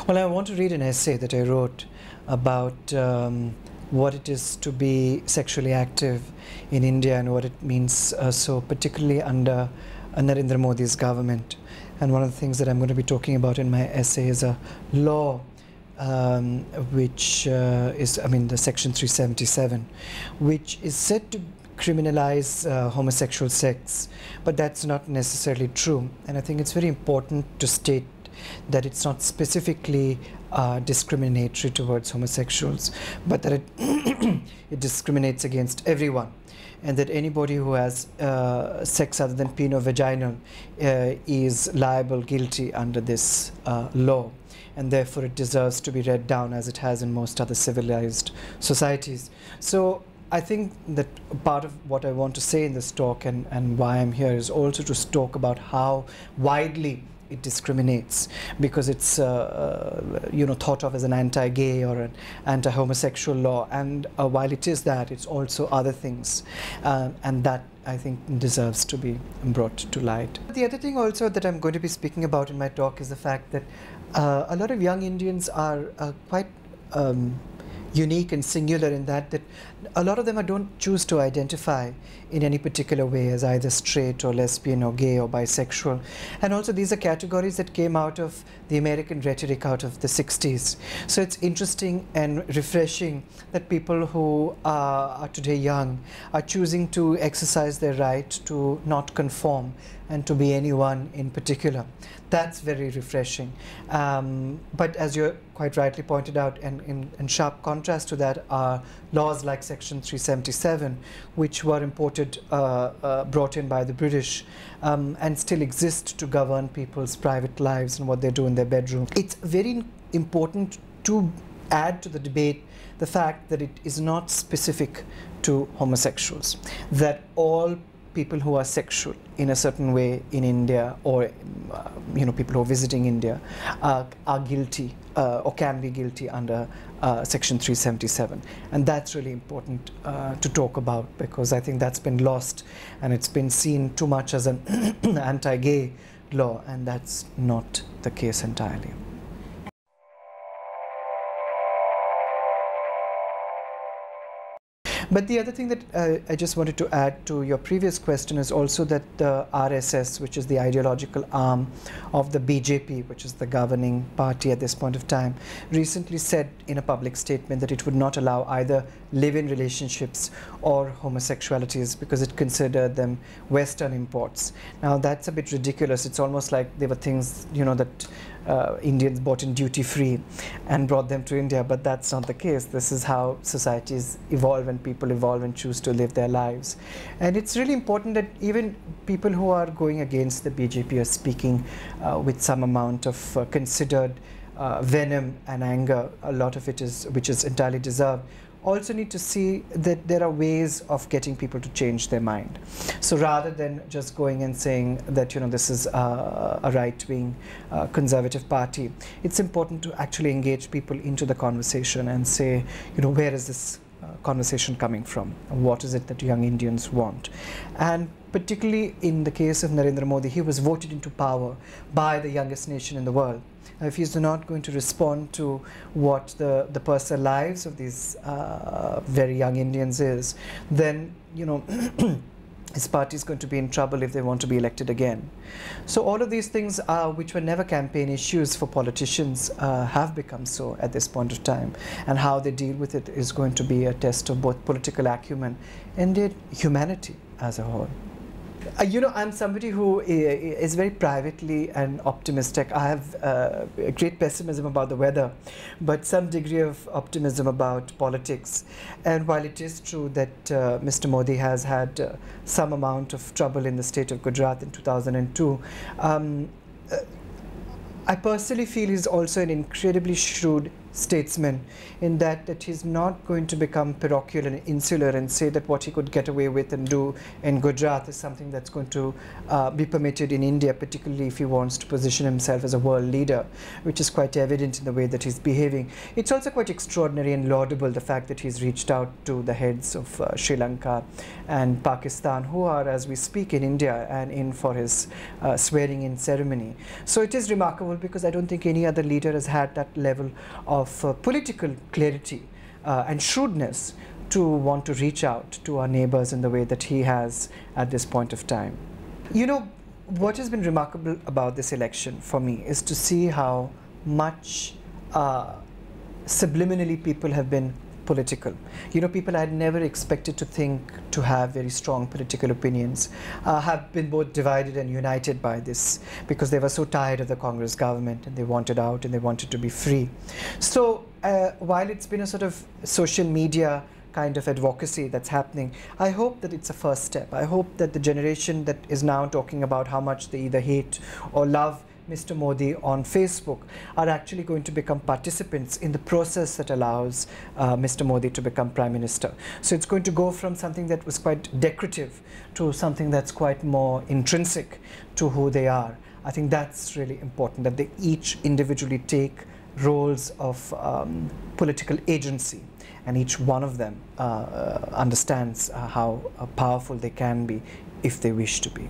Well, I want to read an essay that I wrote about what it is to be sexually active in India and what it means so particularly under Narendra Modi's government. And one of the things that I'm going to be talking about in my essay is a law which is, the Section 377, which is said to criminalize homosexual sex, but that's not necessarily true. And I think it's very important to state that it's not specifically discriminatory towards homosexuals, but that it discriminates against everyone, and that anybody who has sex other than peno-vaginal is liable, guilty under this law, and therefore it deserves to be read down as it has in most other civilized societies. So I think that part of what I want to say in this talk and why I'm here is also to talk about how widely it discriminates, because it's thought of as an anti-gay or an anti-homosexual law, and while it is that, it's also other things, and that I think deserves to be brought to light. The other thing also that I'm going to be speaking about in my talk is the fact that a lot of young Indians are quite unique and singular in that a lot of them don't choose to identify in any particular way as either straight or lesbian or gay or bisexual. And also these are categories that came out of the American rhetoric out of the 60s. So it's interesting and refreshing that people who are today young are choosing to exercise their right to not conform and to be anyone in particular. That's very refreshing. But as you quite rightly pointed out, and in sharp contrast to that are laws like Section 377, which were brought in by the British and still exist to govern people's private lives and what they do in their bedroom. It's very important to add to the debate the fact that it is not specific to homosexuals, that all people who are sexual in a certain way in India, or people who are visiting India, are guilty or can be guilty under Section 377, and that's really important to talk about, because I think that's been lost and it's been seen too much as an anti-gay law, and that's not the case entirely. But the other thing that I just wanted to add to your previous question is also that the RSS, which is the ideological arm of the BJP, which is the governing party at this point of time, recently said in a public statement that it would not allow either live-in relationships or homosexualities because it considered them Western imports. Now that's a bit ridiculous. It's almost like they were things, that Indians bought in duty-free and brought them to India, but that's not the case. This is how societies evolve and people evolve and choose to live their lives. And it's really important that even people who are going against the BJP are speaking with some amount of considered venom and anger, a lot of it which is entirely deserved, also need to see that there are ways of getting people to change their mind. So rather than just going and saying that this is a right-wing conservative party, it's important to actually engage people into the conversation and say, where is this conversation coming from? What is it that young Indians want? And particularly in the case of Narendra Modi, he was voted into power by the youngest nation in the world. Now, if he's not going to respond to what the personal lives of these very young Indians is, then his party is going to be in trouble if they want to be elected again. So all of these things, which were never campaign issues for politicians, have become so at this point of time. And how they deal with it is going to be a test of both political acumen and indeed humanity as a whole. I'm somebody who is very privately and optimistic. I have a great pessimism about the weather, but some degree of optimism about politics. And while it is true that Mr. Modi has had some amount of trouble in the state of Gujarat in 2002, I personally feel he's also an incredibly shrewd statesman, in that he's not going to become parochial and insular and say that what he could get away with and do in Gujarat is something that's going to be permitted in India, particularly if he wants to position himself as a world leader, which is quite evident in the way that he's behaving. It's also quite extraordinary and laudable, the fact that he's reached out to the heads of Sri Lanka and Pakistan, who are, as we speak, in India and in for his swearing-in ceremony. So it is remarkable, because I don't think any other leader has had that level of political clarity and shrewdness to want to reach out to our neighbors in the way that he has at this point of time. You know, what has been remarkable about this election for me is to see how much subliminally people have been political. You know, people I had never expected to think to have very strong political opinions have been both divided and united by this, because they were so tired of the Congress government and they wanted out and they wanted to be free. So while it's been a sort of social media kind of advocacy that's happening, I hope that it's a first step. I hope that the generation that is now talking about how much they either hate or love Mr. Modi on Facebook are actually going to become participants in the process that allows Mr. Modi to become Prime Minister. So it's going to go from something that was quite decorative to something that's quite more intrinsic to who they are. I think that's really important, that they each individually take roles of political agency, and each one of them understands how powerful they can be if they wish to be.